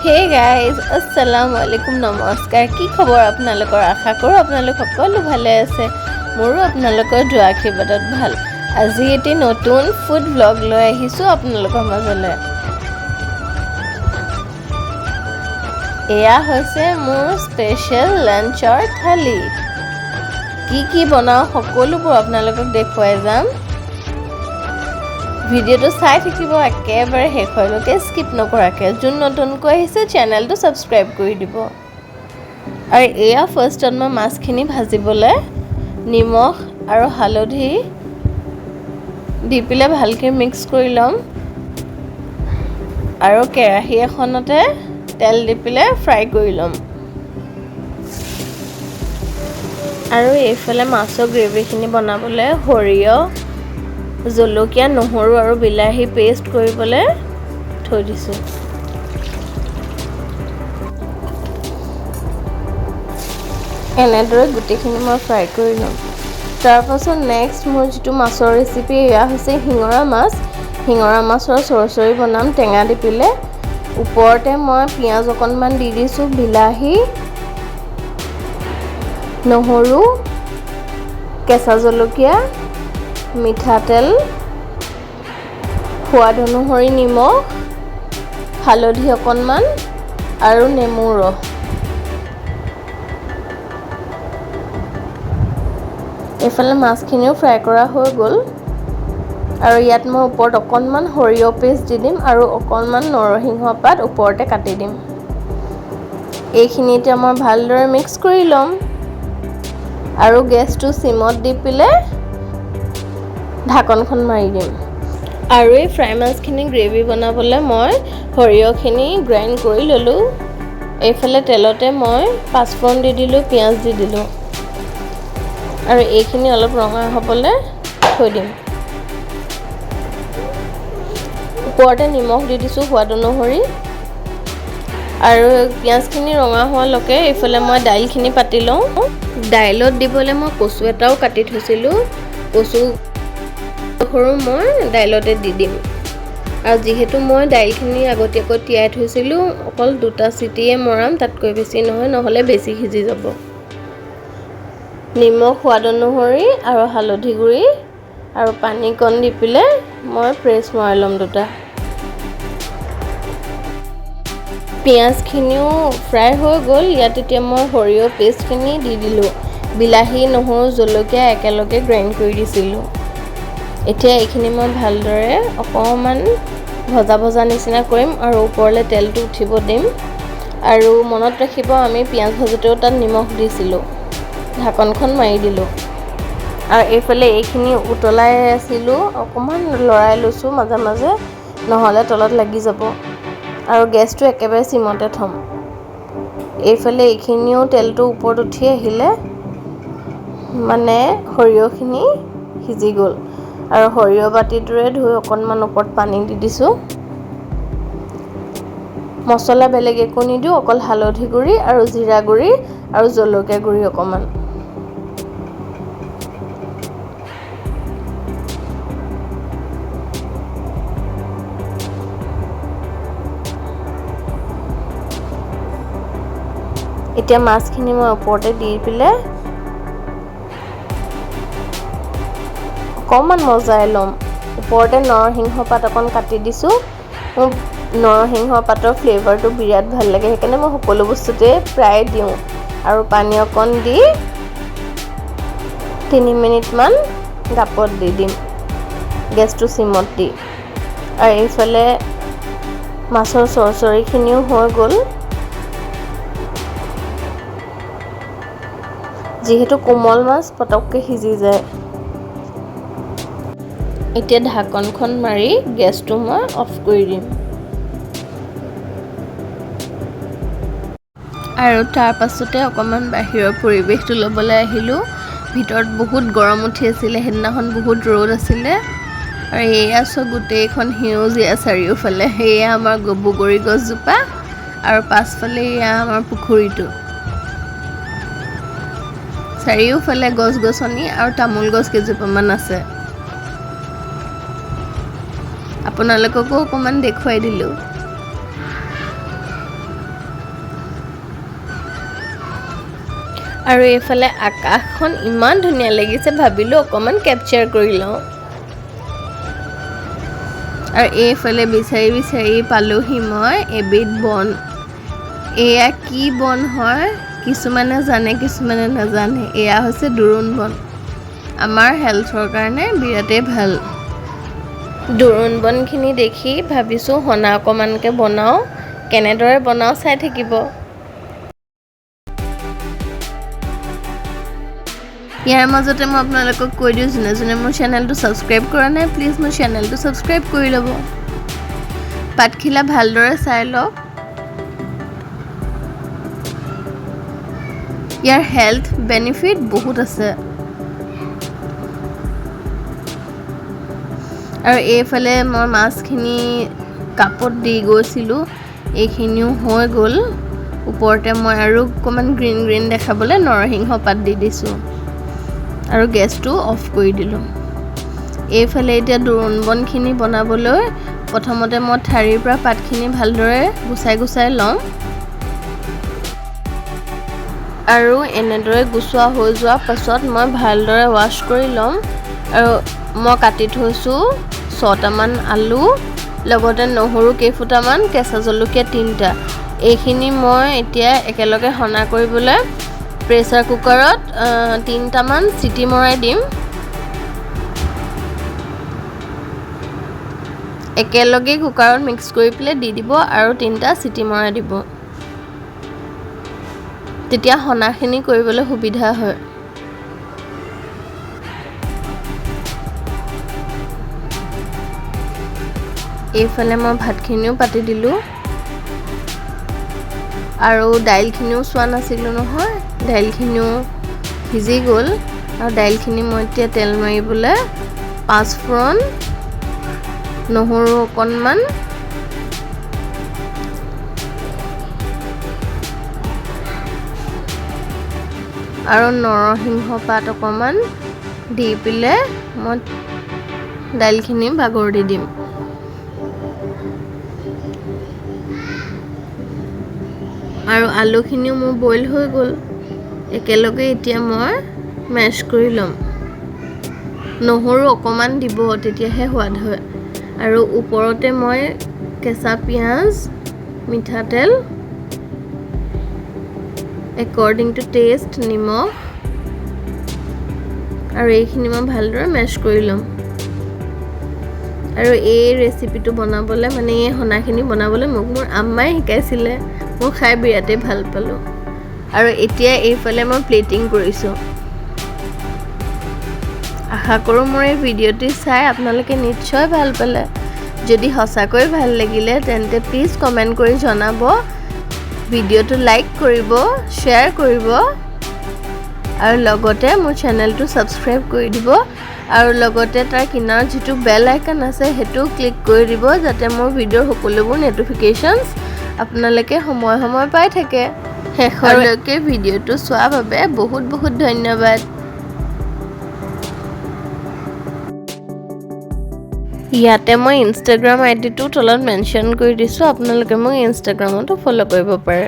Hey guys আসসালামু আলাইকুম নমস্কাৰ কি খবৰ আপোনালোকৰ আশা কৰোঁ আপোনালোক সকলো ভালে আছে মোৰো আপোনালোকৰ দোৱা আশীৰ্বাদত ভাল আজি এটি নতুন ফুড ব্লগ লৈ আহিছোঁ আপোনালোকৰ মাজলৈ এয়া হৈছে মোৰ স্পেশাল লাঞ্চৰ থালি কি বনাওঁ সকলোবোৰ আপোনালোকক দেখুৱাই যাম ভিডিওটো চাই থাকিব একেবাৰে শেষলৈকে স্কিপ নকৰাকৈ যোন নতুনকৈ আহিছে চেনেলটো সাবস্ক্ৰাইব কৰি দিব আৰু এয়া ফাৰ্ষ্টত মই মাছখিনি ভাজিবলৈ নিমখ আৰু হালধি দি পেলাই ভালকৈ মিক্স কৰি ল'ম আৰু কেৰাহী এখনতে তেল দি পেলাই ফ্ৰাই কৰি ল'ম আৰু এইফালে মাছৰ গ্ৰেভিখিনি বনাবলৈ সৰিয়হ জলকীয়া নহৰু আৰু বিলাহী পেষ্ট কৰিবলৈ থৈ দিছোঁ এনেদৰে গোটেইখিনি মই ফ্ৰাই কৰি ল'ম তাৰপাছত নেক্সট মোৰ যিটো মাছৰ ৰেচিপি এয়া হৈছে শিঙৰা মাছৰ চৰচৰি বনাম টেঙা দি পেলাই ওপৰতে মই পিঁয়াজ অকণমান দি দিছোঁ বিলাহী নহৰু কেঁচা জলকীয়া মিঠাতেল সোৱাদ অনুসৰি নিমখ হালধি অকণমান আৰু নেমু ৰস এইফালে মাছখিনিও ফ্ৰাই কৰা হৈ গ'ল আৰু ইয়াত মই ওপৰত অকণমান সৰিয়হ পেষ্ট দি দিম আৰু অকণমান নৰসিংহ পাত ওপৰতে কাটি দিম এইখিনি এতিয়া মই ভালদৰে মিক্স কৰি ল'ম আৰু গেছটো সিমত দি পেলাই ঢাকনখন মাৰি দিম আৰু এই ফ্ৰাই মাছখিনি গ্ৰেভি বনাবলৈ মই সৰিয়হখিনি গ্ৰাইণ্ড কৰি ল'লোঁ এইফালে তেলতে মই পাঁচফোৰণ দি দিলোঁ পিঁয়াজ দি দিলোঁ আৰু এইখিনি অলপ ৰঙা হ'বলৈ থৈ দিম ওপৰতে নিমখ দি দিছোঁ সোৱাদ অনুসৰি আৰু পিঁয়াজখিনি ৰঙা হোৱালৈকে এইফালে মই দাইলখিনি পাতি লওঁ দাইলত দিবলৈ মই কচু এটাও কাটি থৈছিলোঁ কচু সৰু মই দাইলতে দি দিম আৰু যিহেতু মই দাইলখিনি আগতীয়াকৈ তিয়াই থৈছিলোঁ অকল দুটা চিটিয়ে মৰাম তাতকৈ বেছি নহয় নহ'লে বেছি সিজি যাব নিমখ সোৱাদ অনুসৰি আৰু হালধি গুড়ি আৰু পানী কণ দি পেলাই মই প্ৰেছ মৰাই ল'ম দুটা পিঁয়াজখিনিও ফ্ৰাই হৈ গ'ল ইয়াত এতিয়া মই সৰিয়হ পেষ্টখিনি দি দিলোঁ বিলাহী নহৰু জলকীয়া একেলগে গ্ৰাইণ্ড কৰি দিছিলোঁ এতিয়া এইখিনি মই ভালদৰে অকণমান ভজা নিচিনা কৰিম আৰু ওপৰলৈ তেলটো উঠিব দিম আৰু মনত ৰাখিব আমি পিঁয়াজ ভাজোঁতেও তাত নিমখ দিছিলোঁ ঢাকনখন মাৰি দিলোঁ আৰু এইফালে এইখিনি উতলাই আছিলোঁ অকণমান লৰাই লৈছোঁ মাজে মাজে নহ'লে তলত লাগি যাব আৰু গেছটো একেবাৰে চিমতে থ'ম এইফালে এইখিনিও তেলটো ওপৰত উঠি আহিলে মানে সৰিয়হখিনি সিজি গ'ল আৰু সৰিয়হ বাতিটোৰে ধুই অকণমান ওপৰত পানী দি দিছোঁ মছলা বেলেগ একো নিদিওঁ অকল হালধি গুড়ি আৰু জিৰা গুড়ি আৰু জলকীয়া গুড়ি অকণমান এতিয়া মাছখিনি মই ওপৰতে দি পেলাই অকণমান মজাই ল'ম ওপৰতে নৰসিংহ পাত অকণ কাটি দিছোঁ মোৰ নৰসিংহ পাতৰ ফ্লেভাৰটো বিৰাট ভাল লাগে সেইকাৰণে মই সকলো বস্তুতে প্ৰায় দিওঁ আৰু পানী অকণ দি 3 মিনিটমান গাপত দি দিম গেছটো চিমত দি আৰু এইফালে মাছৰ চৰচৰিখিনিও হৈ গ'ল যিহেতু কোমল মাছ পটককৈ সিজি যায় এতিয়া ঢাকনখন মাৰি গেছটো মই অফ কৰি দিম আৰু তাৰ পাছতে অকণমান বাহিৰৰ পৰিৱেশটো ল'বলৈ আহিলোঁ ভিতৰত বহুত গৰম উঠি আছিলে সেইদিনাখন বহুত ৰ'দ আছিলে আৰু এয়া চব গোটেইখন সেউজীয়া চাৰিওফালে এয়া আমাৰ বগৰী গছজোপা আৰু পাছফালে এয়া আমাৰ পুখুৰীটো চাৰিওফালে গছ গছনি আৰু তামোল গছ কেইজোপামান আছে আপোনালোককো অকণমান দেখুৱাই দিলোঁ আৰু এইফালে আকাশখন ইমান ধুনীয়া লাগিছে, ভাবিলোঁ অকণমান কেপচাৰ কৰি লওঁ। আৰু এইফালে বিচাৰি বিচাৰি পালোহি মই এবিধ বন। এয়া কি বন হয় কিছুমানে জানে, কিছুমানে নাজানে। এয়া হৈছে দোৰোণ বন। আমাৰ হেল্থৰ কাৰণে বিৰাটেই ভাল। দোৰোণ বনখিনি দেখি ভাবিছোঁ সনা অকণমানকৈ বনাওঁ। কেনেদৰে বনাওঁ চাই থাকিব। ইয়াৰ মাজতে মই আপোনালোকক কৈ দিওঁ, যোনে যোনে মোৰ চেনেলটো ছাবস্ক্ৰাইব কৰা নাই, প্লিজ মোৰ চেনেলটো ছাবস্ক্ৰাইব কৰি ল'ব। পাতখিলা ভালদৰে চাই লওক। ইয়াৰ হেল্থ বেনিফিট বহুত আছে। আৰু এইফালে মই মাছখিনি কাপত দি গৈছিলোঁ, এইখিনিও হৈ গ'ল। ওপৰতে মই আৰু অকণমান গ্ৰীণ গ্ৰীণ দেখাবলৈ নৰসিংহ পাত দি দিছোঁ আৰু গেছটো অফ কৰি দিলোঁ। এইফালে এতিয়া দোৰোণ বনখিনি বনাবলৈ প্ৰথমতে মই ঠাৰিৰ পৰা পাতখিনি ভালদৰে গুচাই গুচাই লওঁ। আৰু এনেদৰে গুচোৱা হৈ যোৱাৰ পাছত মই ভালদৰে ৱাছ কৰি ল'ম। আৰু মই কাটি থৈছোঁ 6টামান আলু, লগতে নহৰু কেইফুটামান, কেঁচা জলকীয়া 3টা। এইখিনি মই এতিয়া একেলগে সনা কৰিবলৈ প্ৰেছাৰ কুকাৰত 3টামান চিটি মৰাই দিম। একেলগে কুকাৰত মিক্স কৰি পেলাই দি দিব আৰু 3টা চিটি মৰাই দিব। তেতিয়া সনাখিনি কৰিবলৈ সুবিধা হয়। এইফালে মই ভাতখিনিও পাতি দিলোঁ আৰু দাইলখিনিও চোৱা নাছিলোঁ নহয়, দাইলখিনিও সিজি গ'ল। আৰু দাইলখিনি মই এতিয়া তেল মাৰিবলৈ 5 ফোৰণ, নহৰু অকণমান, আৰু নৰসিংহ পাত অকণমান দি পেলাই মই দাইলখিনি বাগৰ দি দিম। আৰু আলুখিনিও মোৰ বইল হৈ গ'ল। একেলগে এতিয়া মই মেছ কৰি ল'ম। নহৰু অকণমান দিব, তেতিয়াহে সোৱাদ হয়। আৰু ওপৰতে মই কেঁচা পিঁয়াজ, মিঠাতেল, একৰ্ডিং টু টেষ্ট, নিমখ আৰু এইখিনি মই ভালদৰে মেছ কৰি ল'ম। আৰু এই ৰেচিপিটো বনাবলৈ, মানে এই সনাখিনি বনাবলৈ মোক মোৰ আম্মাই শিকাইছিলে। মই খাই বিৰাটেই ভাল পালোঁ। আৰু এতিয়া এইফালে মই প্লেটিং কৰিছোঁ। আশা কৰোঁ মোৰ এই ভিডিঅ'টি চাই আপোনালোকে নিশ্চয় ভাল পালে। যদি সঁচাকৈ ভাল লাগিলে তেন্তে প্লিজ কমেণ্ট কৰি জনাব। ভিডিঅ'টো লাইক কৰিব, শ্বেয়াৰ কৰিব আৰু লগতে মোৰ চেনেলটো ছাবস্ক্ৰাইব কৰি দিব। আৰু লগতে তাৰ কিনাৰত যিটো বেল আইকন আছে সেইটোও ক্লিক কৰি দিব, যাতে মোৰ ভিডিঅ'ৰ সকলোবোৰ ন'টিফিকেশ্যনছ আপোনালোকে সময়ে সময়ে পাই থাকে। শেষলৈকে ভিডিঅ'টো চোৱাৰ বাবে বহুত বহুত ধন্যবাদ। ইয়াতে মই ইনষ্টাগ্ৰাম আইডিটো তলত মেনশ্যন কৰি দিছোঁ, আপোনালোকে মোক ইনষ্টাগ্ৰামতো ফ'ল' কৰিব পাৰে।